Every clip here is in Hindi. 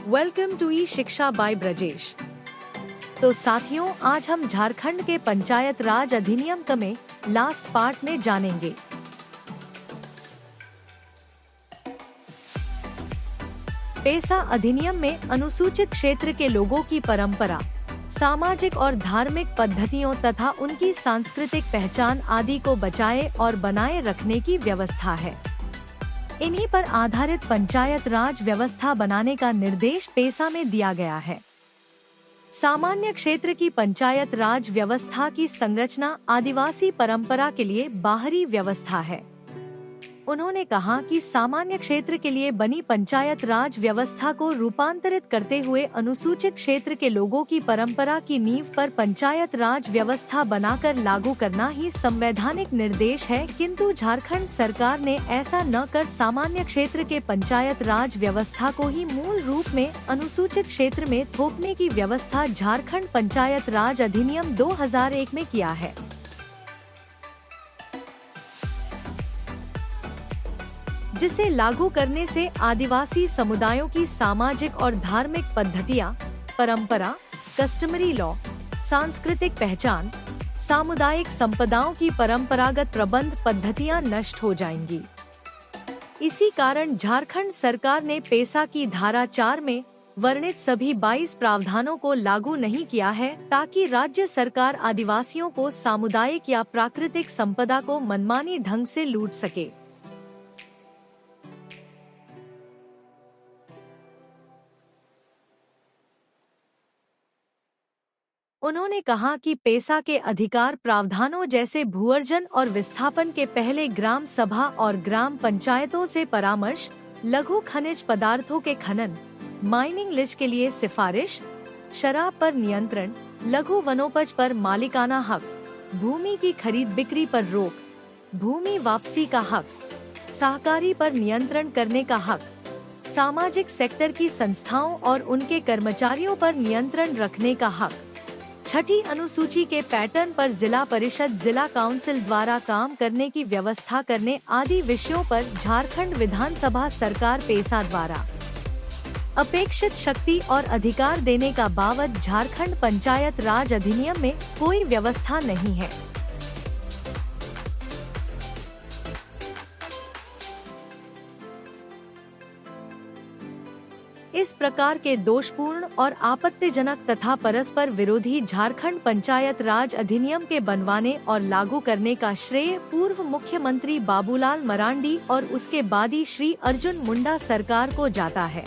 वेलकम टू ई शिक्षा बाय ब्रजेश। तो साथियों, आज हम झारखंड के पंचायत राज अधिनियम में लास्ट पार्ट में जानेंगे। पेसा अधिनियम में अनुसूचित क्षेत्र के लोगों की परंपरा, सामाजिक और धार्मिक पद्धतियों तथा उनकी सांस्कृतिक पहचान आदि को बचाए और बनाए रखने की व्यवस्था है। इन्हीं पर आधारित पंचायत राज व्यवस्था बनाने का निर्देश पेसा में दिया गया है। सामान्य क्षेत्र की पंचायत राज व्यवस्था की संरचना आदिवासी परंपरा के लिए बाहरी व्यवस्था है। उन्होंने कहा कि सामान्य क्षेत्र के लिए बनी पंचायत राज व्यवस्था को रूपांतरित करते हुए अनुसूचित क्षेत्र के लोगों की परंपरा की नींव पर पंचायत राज व्यवस्था बनाकर लागू करना ही संवैधानिक निर्देश है, किंतु झारखंड सरकार ने ऐसा न कर सामान्य क्षेत्र के पंचायत राज व्यवस्था को ही मूल रूप में अनुसूचित क्षेत्र में थोपने की व्यवस्था झारखंड पंचायत राज अधिनियम 2001 में किया है। जिसे लागू करने से आदिवासी समुदायों की सामाजिक और धार्मिक पद्धतियां, परंपरा, कस्टमरी लॉ, सांस्कृतिक पहचान, सामुदायिक संपदाओं की परंपरागत प्रबंध पद्धतियां नष्ट हो जाएंगी। इसी कारण झारखंड सरकार ने पेसा की धारा 4 में वर्णित सभी 22 प्रावधानों को लागू नहीं किया है, ताकि राज्य सरकार आदिवासियों को सामुदायिक या प्राकृतिक संपदा को मनमानी ढंग से लूट सके। उन्होंने कहा कि पेसा के अधिकार प्रावधानों जैसे भूअर्जन और विस्थापन के पहले ग्राम सभा और ग्राम पंचायतों से परामर्श, लघु खनिज पदार्थों के खनन, माइनिंग लीज के लिए सिफारिश, शराब पर नियंत्रण, लघु वनोपज पर मालिकाना हक, भूमि की खरीद बिक्री पर रोक, भूमि वापसी का हक, सहकारी पर नियंत्रण करने का हक, सामाजिक सेक्टर की संस्थाओं और उनके कर्मचारियों पर नियंत्रण रखने का हक, छठी अनुसूची के पैटर्न पर जिला परिषद जिला काउंसिल द्वारा काम करने की व्यवस्था करने आदि विषयों पर झारखंड विधानसभा सरकार पेसा द्वारा अपेक्षित शक्ति और अधिकार देने का बावजूद झारखंड पंचायत राज अधिनियम में कोई व्यवस्था नहीं है। इस प्रकार के दोषपूर्ण और आपत्तिजनक तथा परस्पर विरोधी झारखंड पंचायत राज अधिनियम के बनवाने और लागू करने का श्रेय पूर्व मुख्यमंत्री बाबूलाल मरांडी और उसके बादी श्री अर्जुन मुंडा सरकार को जाता है।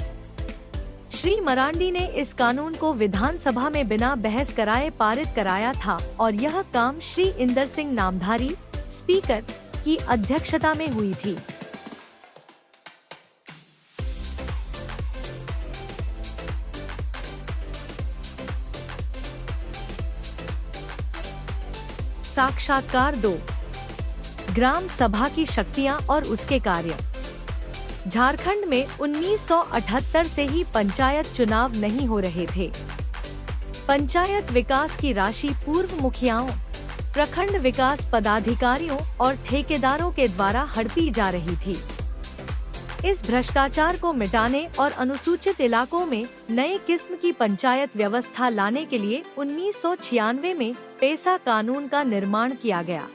श्री मरांडी ने इस कानून को विधानसभा में बिना बहस कराए पारित कराया था और यह काम श्री इंदर सिंह नामधारी स्पीकर की अध्यक्षता में हुई थी। साक्षात्कार 2, ग्राम सभा की शक्तियां और उसके कार्य। झारखंड में 1978 से ही पंचायत चुनाव नहीं हो रहे थे। पंचायत विकास की राशि पूर्व मुखियाओं, प्रखंड विकास पदाधिकारियों और ठेकेदारों के द्वारा हड़पी जा रही थी। इस भ्रष्टाचार को मिटाने और अनुसूचित इलाकों में नए किस्म की पंचायत व्यवस्था लाने के लिए 1996 में पेसा कानून का निर्माण किया गया।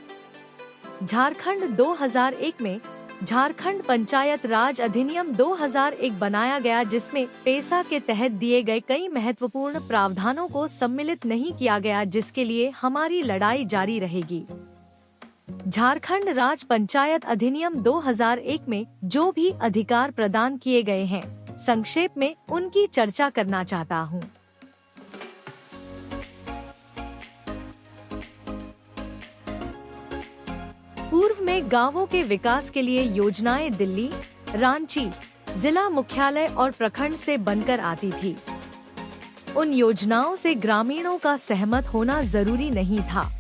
झारखंड 2001 में झारखंड पंचायत राज अधिनियम 2001 बनाया गया, जिसमें पेसा के तहत दिए गए कई महत्वपूर्ण प्रावधानों को सम्मिलित नहीं किया गया, जिसके लिए हमारी लड़ाई जारी रहेगी। झारखंड राज पंचायत अधिनियम 2001 में जो भी अधिकार प्रदान किए गए हैं, संक्षेप में उनकी चर्चा करना चाहता हूँ। पूर्व में गांवों के विकास के लिए योजनाएं दिल्ली, रांची, जिला मुख्यालय और प्रखंड से बनकर आती थी। उन योजनाओं से ग्रामीणों का सहमत होना जरूरी नहीं था,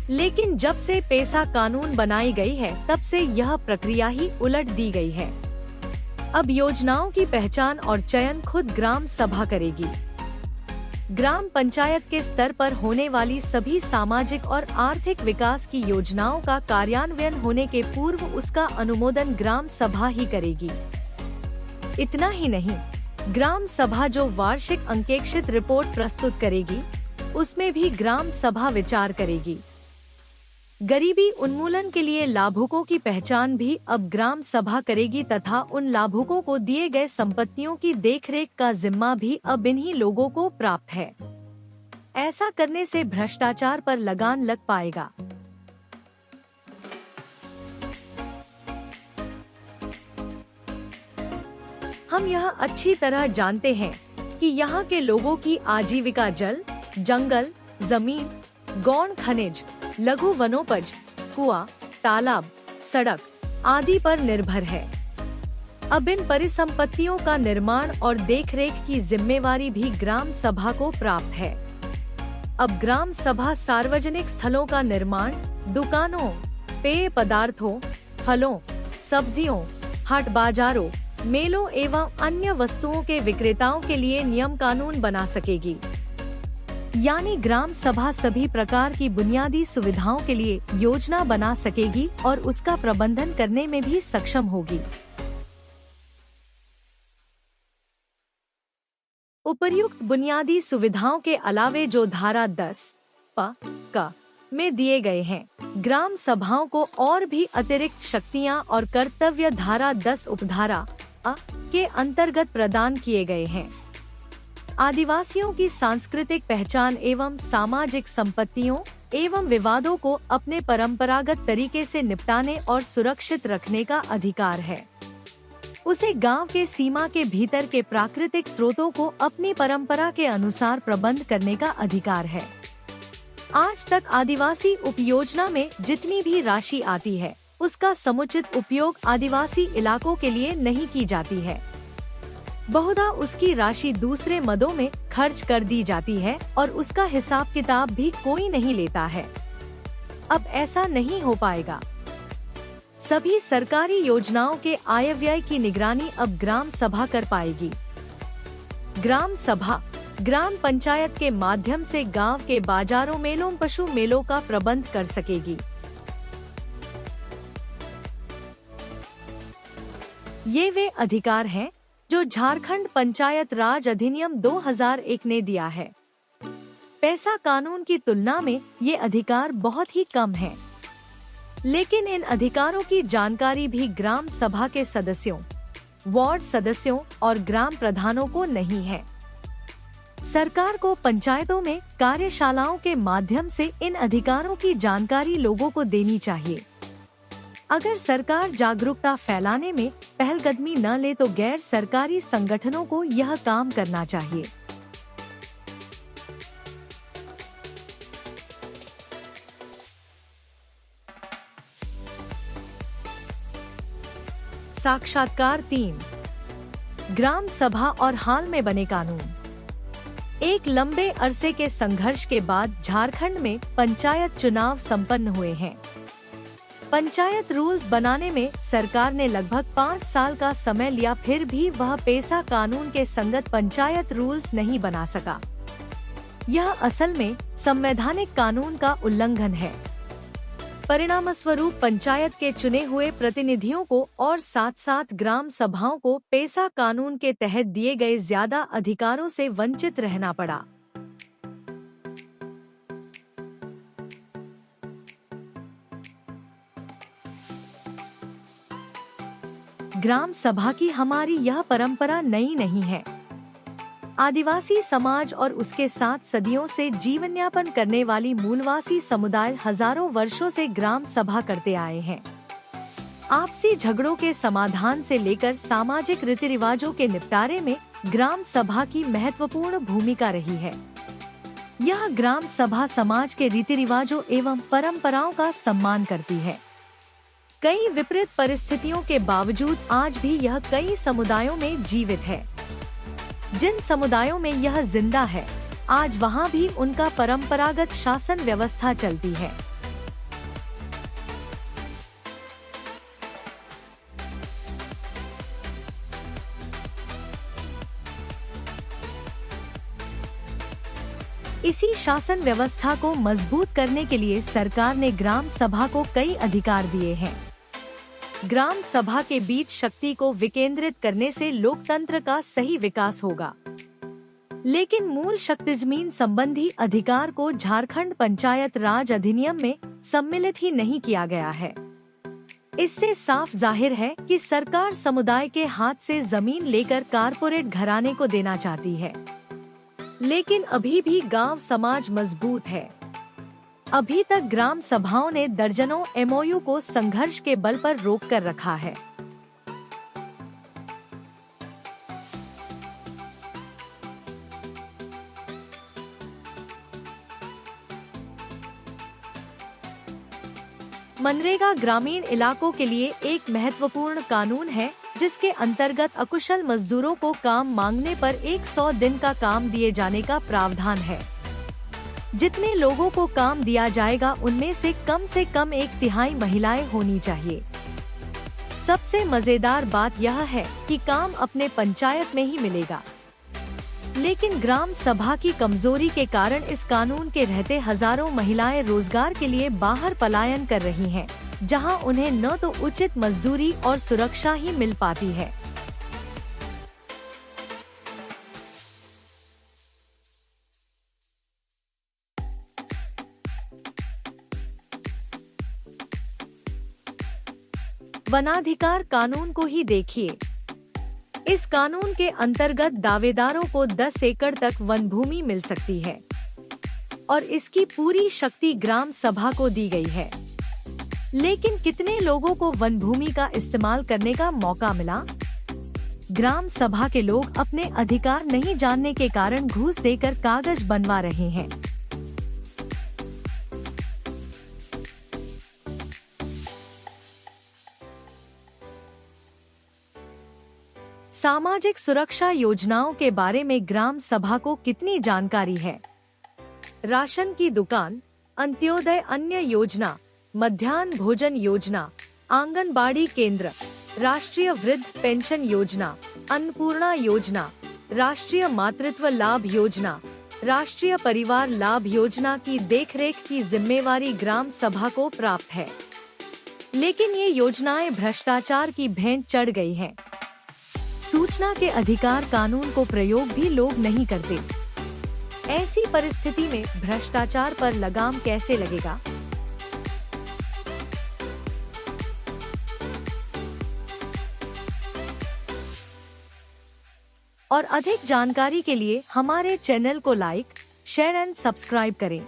लेकिन जब से पेसा कानून बनाई गई है, तब से यह प्रक्रिया ही उलट दी गई है। अब योजनाओं की पहचान और चयन खुद ग्राम सभा करेगी। ग्राम पंचायत के स्तर पर होने वाली सभी सामाजिक और आर्थिक विकास की योजनाओं का कार्यान्वयन होने के पूर्व उसका अनुमोदन ग्राम सभा ही करेगी। इतना ही नहीं, ग्राम सभा जो वार्षिक अंकेक्षित रिपोर्ट प्रस्तुत करेगी, उसमें भी ग्राम सभा विचार करेगी। गरीबी उन्मूलन के लिए लाभुकों की पहचान भी अब ग्राम सभा करेगी तथा उन लाभुकों को दिए गए संपत्तियों की देखरेख का जिम्मा भी अब इन्हीं लोगों को प्राप्त है। ऐसा करने से भ्रष्टाचार पर लगाम लग पाएगा। हम यह अच्छी तरह जानते हैं कि यहाँ के लोगों की आजीविका जल, जंगल, जमीन, गौण खनिज, लघु वनोपज, कुआं, तालाब, सड़क आदि पर निर्भर है। अब इन परिसंपत्तियों का निर्माण और देखरेख की जिम्मेवारी भी ग्राम सभा को प्राप्त है। अब ग्राम सभा सार्वजनिक स्थलों का निर्माण, दुकानों, पेय पदार्थों, फलों, सब्जियों, हाट बाजारों, मेलों एवं अन्य वस्तुओं के विक्रेताओं के लिए नियम कानून बना सकेगी। यानी ग्राम सभा सभी प्रकार की बुनियादी सुविधाओं के लिए योजना बना सकेगी और उसका प्रबंधन करने में भी सक्षम होगी। उपर्युक्त बुनियादी सुविधाओं के अलावे जो धारा 10 क में दिए गए हैं, ग्राम सभाओं को और भी अतिरिक्त शक्तियां और कर्तव्य धारा 10 उपधारा अ के अंतर्गत प्रदान किए गए हैं। आदिवासियों की सांस्कृतिक पहचान एवं सामाजिक संपत्तियों एवं विवादों को अपने परंपरागत तरीके से निपटाने और सुरक्षित रखने का अधिकार है। उसे गांव के सीमा के भीतर के प्राकृतिक स्रोतों को अपनी परंपरा के अनुसार प्रबंध करने का अधिकार है। आज तक आदिवासी उपयोजना में जितनी भी राशि आती है, उसका समुचित उपयोग आदिवासी इलाकों के लिए नहीं की जाती है। बहुधा उसकी राशि दूसरे मदों में खर्च कर दी जाती है और उसका हिसाब किताब भी कोई नहीं लेता है। अब ऐसा नहीं हो पाएगा। सभी सरकारी योजनाओं के आय व्यय की निगरानी अब ग्राम सभा कर पाएगी। ग्राम सभा ग्राम पंचायत के माध्यम से गांव के बाजारों, मेलों, पशु मेलों का प्रबंध कर सकेगी। ये वे अधिकार हैं जो झारखंड पंचायत राज अधिनियम 2001 ने दिया है। पैसा कानून की तुलना में ये अधिकार बहुत ही कम हैं। लेकिन इन अधिकारों की जानकारी भी ग्राम सभा के सदस्यों, वार्ड सदस्यों और ग्राम प्रधानों को नहीं है। सरकार को पंचायतों में कार्यशालाओं के माध्यम से इन अधिकारों की जानकारी लोगों को देनी चाहिए। अगर सरकार जागरूकता फैलाने में पहलकदमी न ले तो गैर सरकारी संगठनों को यह काम करना चाहिए। साक्षात्कार 3, ग्राम सभा और हाल में बने कानून। एक लंबे अरसे के संघर्ष के बाद झारखंड में पंचायत चुनाव संपन्न हुए हैं। पंचायत रूल्स बनाने में सरकार ने लगभग 5 साल का समय लिया, फिर भी वह पैसा कानून के संगत पंचायत रूल्स नहीं बना सका। यह असल में संवैधानिक कानून का उल्लंघन है। परिणामस्वरूप पंचायत के चुने हुए प्रतिनिधियों को और साथ साथ ग्राम सभाओं को पैसा कानून के तहत दिए गए ज्यादा अधिकारों से वंचित रहना पड़ा। ग्राम सभा की हमारी यह परंपरा नई नहीं है। आदिवासी समाज और उसके साथ सदियों से जीवन यापन करने वाली मूलवासी समुदाय हजारों वर्षों से ग्राम सभा करते आए हैं। आपसी झगड़ों के समाधान से लेकर सामाजिक रीति रिवाजों के निपटारे में ग्राम सभा की महत्वपूर्ण भूमिका रही है। यह ग्राम सभा समाज के रीति रिवाजों एवं परंपराओं का सम्मान करती है। कई विपरीत परिस्थितियों के बावजूद आज भी यह कई समुदायों में जीवित है। जिन समुदायों में यह जिंदा है, आज वहाँ भी उनका परंपरागत शासन व्यवस्था चलती है। इसी शासन व्यवस्था को मजबूत करने के लिए सरकार ने ग्राम सभा को कई अधिकार दिए हैं। ग्राम सभा के बीच शक्ति को विकेंद्रित करने से लोकतंत्र का सही विकास होगा। लेकिन मूल शक्ति जमीन संबंधी अधिकार को झारखंड पंचायत राज अधिनियम में सम्मिलित ही नहीं किया गया है। इससे साफ जाहिर है कि सरकार समुदाय के हाथ से जमीन लेकर कारपोरेट घराने को देना चाहती है। लेकिन अभी भी गांव समाज मजबूत है। अभी तक ग्राम सभाओं ने दर्जनों एमओयू को संघर्ष के बल पर रोक कर रखा है। मनरेगा ग्रामीण इलाकों के लिए एक महत्वपूर्ण कानून है, जिसके अंतर्गत अकुशल मजदूरों को काम मांगने पर 100 दिन का काम दिए जाने का प्रावधान है। जितने लोगों को काम दिया जाएगा उनमें से कम एक तिहाई महिलाएं होनी चाहिए। सबसे मजेदार बात यह है कि काम अपने पंचायत में ही मिलेगा। लेकिन ग्राम सभा की कमजोरी के कारण इस कानून के रहते हजारों महिलाएं रोजगार के लिए बाहर पलायन कर रही हैं, जहां उन्हें न तो उचित मजदूरी और सुरक्षा ही मिल पाती है। वनाधिकार कानून को ही देखिए। इस कानून के अंतर्गत दावेदारों को 10 एकड़ तक वन भूमि मिल सकती है और इसकी पूरी शक्ति ग्राम सभा को दी गई है। लेकिन कितने लोगों को वन भूमि का इस्तेमाल करने का मौका मिला? ग्राम सभा के लोग अपने अधिकार नहीं जानने के कारण घूस देकर कागज बनवा रहे हैं। सामाजिक सुरक्षा योजनाओं के बारे में ग्राम सभा को कितनी जानकारी है? राशन की दुकान, अंत्योदय अन्य योजना, मध्याह्न भोजन योजना, आंगनबाड़ी केंद्र, राष्ट्रीय वृद्ध पेंशन योजना, अन्नपूर्णा योजना, राष्ट्रीय मातृत्व लाभ योजना, राष्ट्रीय परिवार लाभ योजना की देखरेख की जिम्मेवारी ग्राम सभा को प्राप्त है। लेकिन ये योजनाएं भ्रष्टाचार की भेंट चढ़ गई हैं। सूचना के अधिकार कानून को प्रयोग भी लोग नहीं करते। ऐसी परिस्थिति में भ्रष्टाचार पर लगाम कैसे लगेगा? और अधिक जानकारी के लिए हमारे चैनल को लाइक, शेयर एंड सब्सक्राइब करें।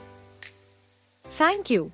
Thank you.